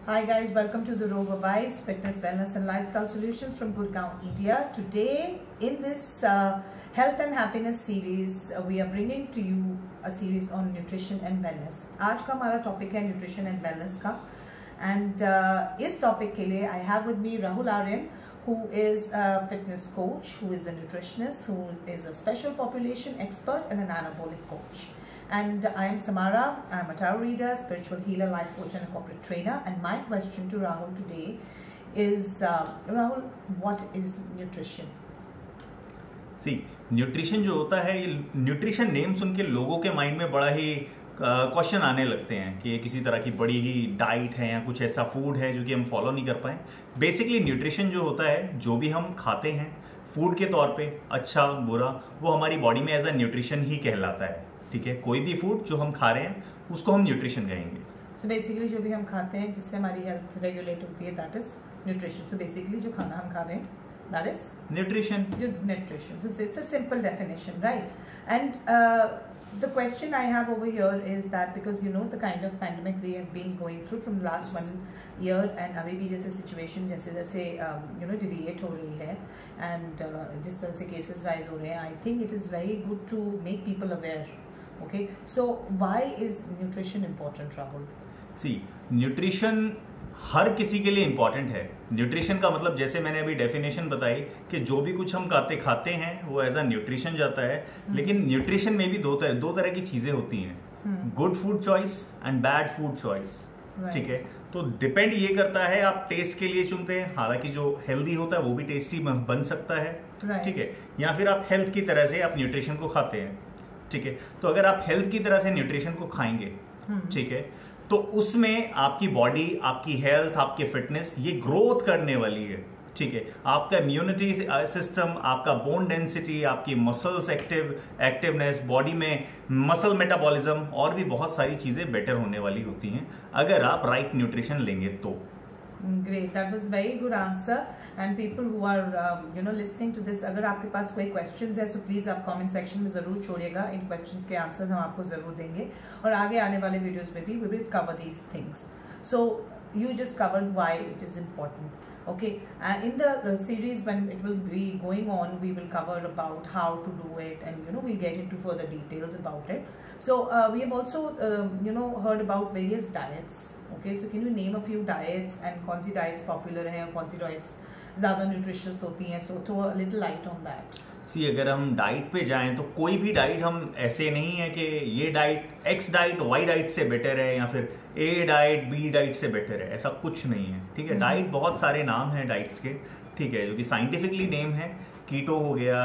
Hi guys, welcome to the Rover Vibes Fitness, Wellness and Lifestyle Solutions from Gurgaon, India. Today in this Health and Happiness series, we are bringing to you a series on nutrition and wellness. आज का हमारा topic है nutrition and wellness का, and इस topic के लिए I have with me Rahul Aryan, who is a fitness coach, who is a nutritionist, who is a special population expert and an anabolic coach. And I am Samara. I am a tarot reader, spiritual healer, life coach and a corporate trainer. And my question to Rahul today is, Rahul, what is nutrition? See, nutrition जो होता है, ये nutrition name सुन के लोगों के mind में बड़ा ही question आने लगते हैं कि ये किसी तरह की बड़ी ही डाइट है या कुछ ऐसा फूड है जो कि हम फॉलो नहीं कर पाए। बेसिकली न्यूट्रिशन जो होता है, जो भी हम खाते हैं फूड के तौर पे, अच्छा बुरा, वो हमारी बॉडी में एज अ न्यूट्रिशन ही कहलाता है। ठीक है, कोई भी फूड जो हम खा रहे हैं उसको हम न्यूट्रिशन कहेंगे। सो बेसिकली जो भी हम खाते हैं जिससे हमारी हेल्थ रेगुलेट होती है, that is nutrition. So basically जो खाना हम खा रहे हैं, that is nutrition. So it's a simple definition, right? And the question I have over here is that because you know the kind of pandemic we have been going through from the last 1 year, and अभी भी जैसे situation जैसे you know deviate हो रही है, and जिस तरह से cases rise हो रहे हैं, I think it is very good to make people aware. Okay, so why is nutrition important, Rahul? See, nutrition हर किसी के लिए इंपॉर्टेंट है। न्यूट्रिशन का मतलब जैसे मैंने अभी डेफिनेशन बताई कि जो भी कुछ हम खाते हैं वो एज अ न्यूट्रिशन जाता है। लेकिन न्यूट्रिशन में भी दो तरह की चीजें होती हैं, good food choice and bad food choice. ठीक है, तो डिपेंड ये करता है आप टेस्ट के लिए चुनते हैं, हालांकि जो हेल्दी होता है वो भी टेस्टी बन सकता है। ठीक है, या फिर आप हेल्थ की तरह से आप न्यूट्रिशन को खाते हैं। ठीक है, तो अगर आप हेल्थ की तरह से न्यूट्रिशन को खाएंगे, ठीक है, तो उसमें आपकी बॉडी, आपकी हेल्थ, आपकी फिटनेस ये ग्रोथ करने वाली है। ठीक है, आपका इम्यूनिटी सिस्टम, आपका बोन डेंसिटी, आपकी मसल्स एक्टिवनेस, बॉडी में मसल मेटाबॉलिज्म और भी बहुत सारी चीजें बेटर होने वाली होती हैं अगर आप राइट न्यूट्रिशन लेंगे तो। Great, that was very good answer. And people who are you know listening to this, अगर आपके पास कोई questions है, so please आप comment section में जरूर छोड़िएगा। इन questions के answers हम आपको जरूर देंगे और आगे आने वाले videos में भी we will cover these things. So you just covered why it is important. Okay, in the series when it will be going on, we will cover about how to do it, and you know we'll get into further details about it. So we have also you know heard about various diets. Okay, so can you name a few diets and कौन सी diets popular हैं और कौन सी diets ज़्यादा nutritious होती हैं? So throw a little light on that. सी, अगर हम diet पे जाएं तो कोई भी डाइट हम ऐसे नहीं है कि ये diet X diet Y diet से बेटर है या फिर ए डाइट बी डाइट से बेटर है, ऐसा कुछ नहीं है। ठीक है, डाइट बहुत सारे नाम हैं डाइट्स के, ठीक है, जो कि साइंटिफिकली नेम है। कीटो हो गया,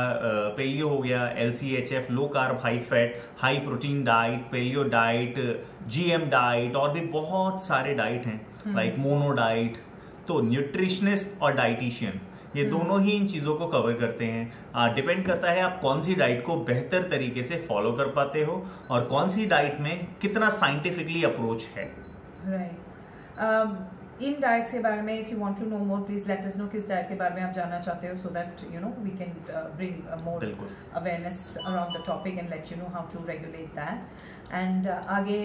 पेलियो हो गया, LCHF low carb high fat high protein diet, paleo diet, GM diet, और भी बहुत सारे डाइट हैं लाइक मोनो डाइट। तो न्यूट्रिशनिस्ट और डाइटिशियन ये दोनों ही इन चीजों को कवर करते हैं। डिपेंड करता है आप कौन सी डाइट को बेहतर तरीके से फॉलो कर पाते हो और कौन सी डाइट में कितना साइंटिफिकली अप्रोच है। राइट, इन डाइट्स के बारे में if you want to know more please let us know किस डाइट के बारे में आप जानना चाहते हो, so that you know we can bring more awareness around the topic and let you know how to regulate that. And आगे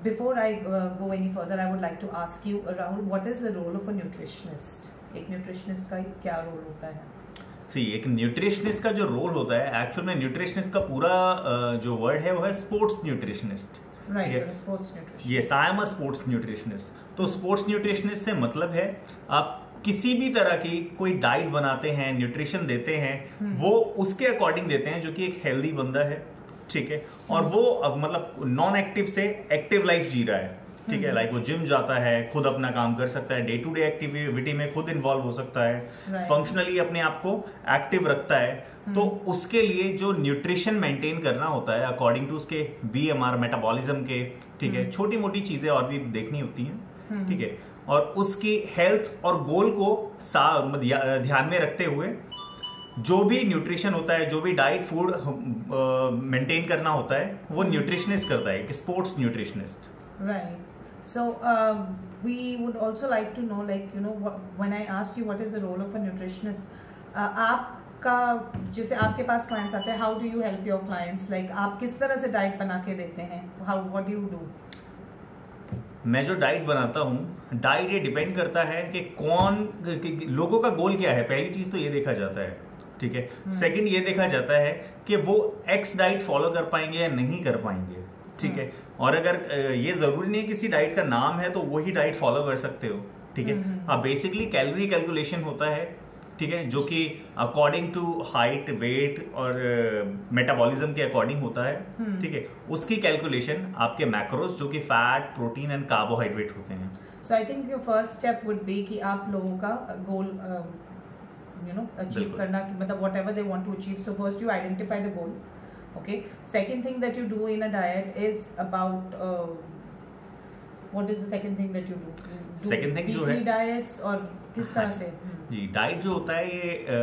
before I go any further I would like to ask you Rahul, what is the role of a nutritionist? एक nutritionist का क्या role होता है? सी, एक nutritionist का जो role होता है, एक्चुअल में न्यूट्रिशनिस्ट का पूरा जो वर्ड है वो है sports nutritionist. Right, sports nutritionist. Yes, I am a sports nutritionist. तो स्पोर्ट्स न्यूट्रिशनिस्ट से मतलब है आप किसी भी तरह की कोई डाइट बनाते हैं, न्यूट्रिशन देते हैं, वो उसके अकॉर्डिंग देते हैं जो कि एक हेल्दी बंदा है। ठीक है, और वो मतलब नॉन एक्टिव से एक्टिव लाइफ जी रहा है। ठीक है, लाइक वो जिम जाता है, खुद अपना काम कर सकता है, डे टू डे एक्टिविटी में खुद इन्वॉल्व हो सकता है, फंक्शनली अपने आप को एक्टिव रखता है। तो उसके लिए जो न्यूट्रिशन मेंटेन करना होता है अकॉर्डिंग टू उसके BMR मेटाबॉलिज्म के, ठीक है, छोटी मोटी चीजें और भी देखनी होती हैं। ठीक है, और उसकी हेल्थ और गोल को ध्यान में रखते हुए जो भी न्यूट्रिशन होता है, जो भी डाइट फूड मेंटेन करना होता है, वो न्यूट्रिशनिस्ट करता है, sports nutritionist. Right, so we would also like to know, like you know when I asked you what is the role of a nutritionist, आपका जैसे आपके पास clients आते हैं, how do you help your clients, like आप किस तरह से diet बना के देते हैं, what do you do? मैं जो डाइट बनाता हूँ, डाइट ये डिपेंड करता है कि लोगों का गोल क्या है। पहली चीज तो ये देखा जाता है, ठीक है। सेकंड ये देखा जाता है कि वो एक्स डाइट फॉलो कर पाएंगे या नहीं कर पाएंगे, ठीक है। और अगर ये जरूरी नहीं किसी डाइट का नाम है तो वही डाइट फॉलो कर सकते हो, ठीक है। हाँ, बेसिकली कैलोरी कैलकुलेशन होता है, ठीक है, जो कि अकॉर्डिंग टू हाइट, वेट और मेटाबॉलिज्म के अकॉर्डिंग होता है, ठीक है। उसकी कैलकुलेशन आपके मैक्रोस जो कि फैट, प्रोटीन एंड कार्बोहाइड्रेट होते हैं। So I think your first step would be कि आप लोगों का गोल अचीव करना, मतलब whatever they want to achieve. So first you identify the goal, okay. Second thing that you do in a diet is about what is the second thing that you do? Second thing जो है diets, और किस तरह से? जी, diet जो होता है ये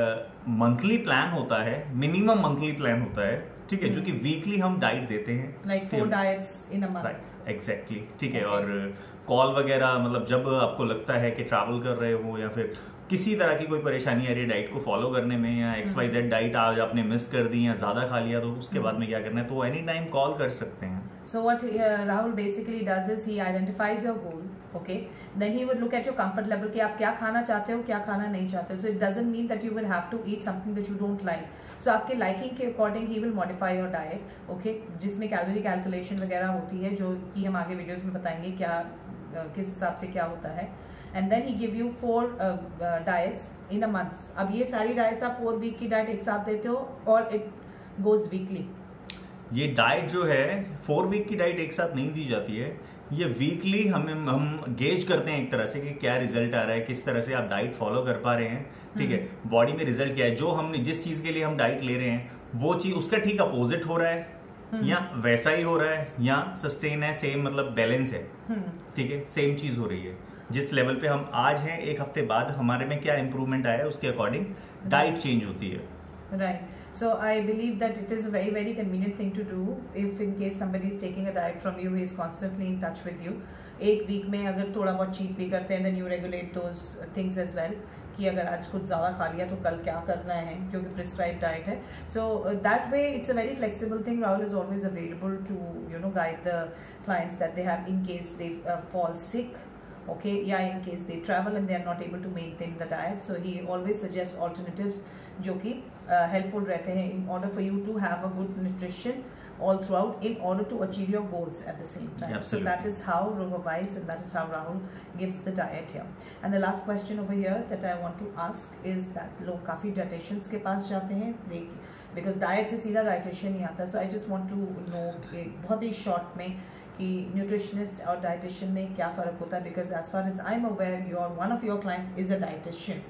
मंथली प्लान होता है, मिनिमम मंथली प्लान होता है, ठीक है, जो कि वीकली हम डाइट देते हैं, like 4 diets in a month. Right, exactly, ठीक है। और कॉल वगैरह, मतलब जब आपको लगता है कि ट्रैवल कर रहे हो या फिर किसी तरह की कोई परेशानी आ रही है डाइट को फॉलो करने में, या XYZ डाइट आज आपने मिस कर दी या ज्यादा खा लिया, तो उसके बाद में क्या करना है, तो एनी टाइम कॉल कर सकते हैं। So what Rahul basically does is he identifies your goal, okay? Then he would look at your comfort level कि आप क्या खाना चाहते हो, क्या खाना नहीं चाहते हो. So it doesn't mean that you will have to eat something that you don't like. So आपके liking के according he will modify your diet, okay? जिसमें calorie calculation वगैरह होती है, जो कि हम आगे वीडियोस में बताएंगे क्या किस हिसाब से क्या होता है. And then he give you 4 diets in a month. अब ये सारी diets आप 4 week की diet एक साथ देते हो और it goes weekly. ये डाइट जो है 4 वीक की डाइट एक साथ नहीं दी जाती है, ये वीकली हम गेज करते हैं एक तरह से कि क्या रिजल्ट आ रहा है, किस तरह से आप डाइट फॉलो कर पा रहे हैं, ठीक है, बॉडी में रिजल्ट क्या है, जो हमने जिस चीज के लिए हम डाइट ले रहे हैं वो चीज उसका ठीक अपोजिट हो रहा है या वैसा ही हो रहा है या सस्टेन है, सेम मतलब बैलेंस है, ठीक है, सेम चीज हो रही है। जिस लेवल पे हम आज हैं, एक हफ्ते बाद हमारे में क्या इंप्रूवमेंट आया है उसके अकॉर्डिंग डाइट चेंज होती है। Right. So I believe that it is a very, very convenient thing to do if in case somebody is taking a diet from you, he is constantly in touch with you. एक week में अगर थोड़ा बहुत cheat भी करते हैं, then you regulate those things as well. कि अगर आज कुछ ज़्यादा खा लिया तो कल क्या करना है, क्योंकि prescribed diet है. So that way it's a very flexible thing. Rahul is always available to guide the clients that they have in case they fall sick. Okay, yeah, in case they travel and they are not able to maintain the diet, so he always suggests alternatives जो कि helpful रहते हैं in order for you to have a good nutrition all throughout in order to achieve your goals at the same time. Absolutely. So that is how Roha Vibes and that is how Rahul gives the diet here. And the last question over here that I want to ask is that लोग काफ़ी dietitians के पास जाते हैं because diet से सीधा dietitian ही आता है. So I just want to know बहुत ही short में कि न्यूट्रिशनिस्ट और डाइटिशियन में क्या फ़र्क होता है, because as far as I am aware one of your clients is a dietitian,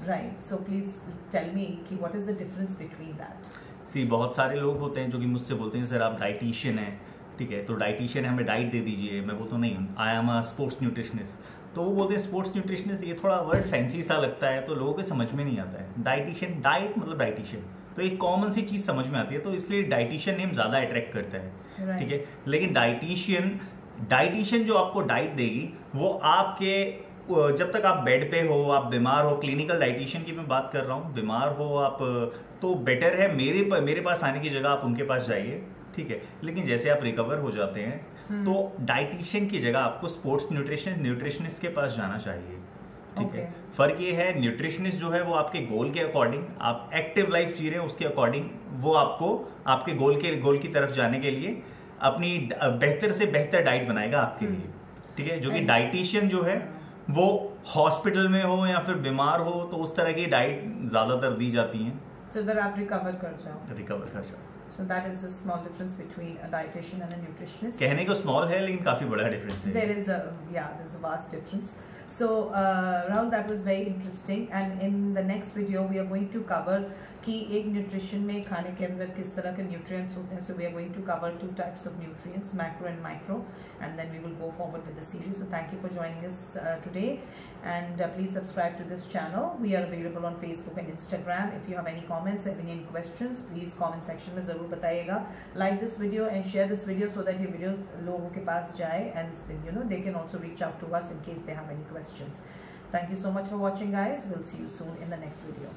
right? So please tell me कि what is the difference between that. See, बहुत सारे लोग होते हैं जो कि मुझसे बोलते हैं सर आप डाइटिशियन हैं, ठीक है, तो डाइटिशियन है, हमें डाइट दे दीजिए। मैं बोलता हूँ नहीं, I am a sports nutritionist. तो वो बोलते हैं स्पोर्ट्स न्यूट्रिशनिस्ट, ये थोड़ा वर्ड फैंसी सा लगता है, तो लोगों को समझ में नहीं आता है। डाइटिशियन, डाइट मतलब डाइटिशियन, तो एक कॉमन सी चीज समझ में आती है, तो इसलिए डाइटिशियन नेम ज्यादा अट्रैक्ट करता है, ठीक है। लेकिन डाइटिशियन जो आपको डाइट देगी वो आपके जब तक आप बेड पे हो, आप बीमार हो, क्लिनिकल डाइटिशियन की मैं बात कर रहा हूँ, बीमार हो आप, तो बेटर है मेरे पास आने की जगह आप उनके पास जाइए, ठीक है। लेकिन जैसे आप रिकवर हो जाते हैं तो डाइटिशियन की जगह आपको स्पोर्ट्स न्यूट्रिशनिस्ट के पास जाना चाहिए, ठीक है। फर्क ये है, न्यूट्रिशनिस्ट जो है वो आपके गोल के अकॉर्डिंग, आप एक्टिव लाइफ जी रहे हैं उसके अकॉर्डिंग, वो आपको आपके गोल की तरफ जाने के लिए अपनी बेहतर से बेहतर डाइट बनाएगा आपके लिए, ठीक है। जो कि डाइटिशियन जो है वो हॉस्पिटल में हो या फिर बीमार हो तो उस तरह की डाइट ज्यादातर दी जाती है, so that आप रिकवर कर जाओ. So that is the small difference between a dietitian and a nutritionist. कहने को small है लेकिन काफी बड़ा difference है. There's a vast difference. So Rahul, that was very interesting, and in the next video we are going to cover कि एक nutrition में खाने के अंदर किस तरह के nutrients होते हैं. So we are going to cover 2 types of nutrients, macro and micro, and then we will go forward with the series. So thank you for joining us today, and please subscribe to this channel. We are available on Facebook and Instagram. If you have any comments, any questions, please comment section में ज़रूर बताइएगा. Like this video and share this video so that ये videos लोगों के पास जाए, and they can also reach out to us in case they have any questions. Thank you so much for watching, guys. We'll see you soon in the next video.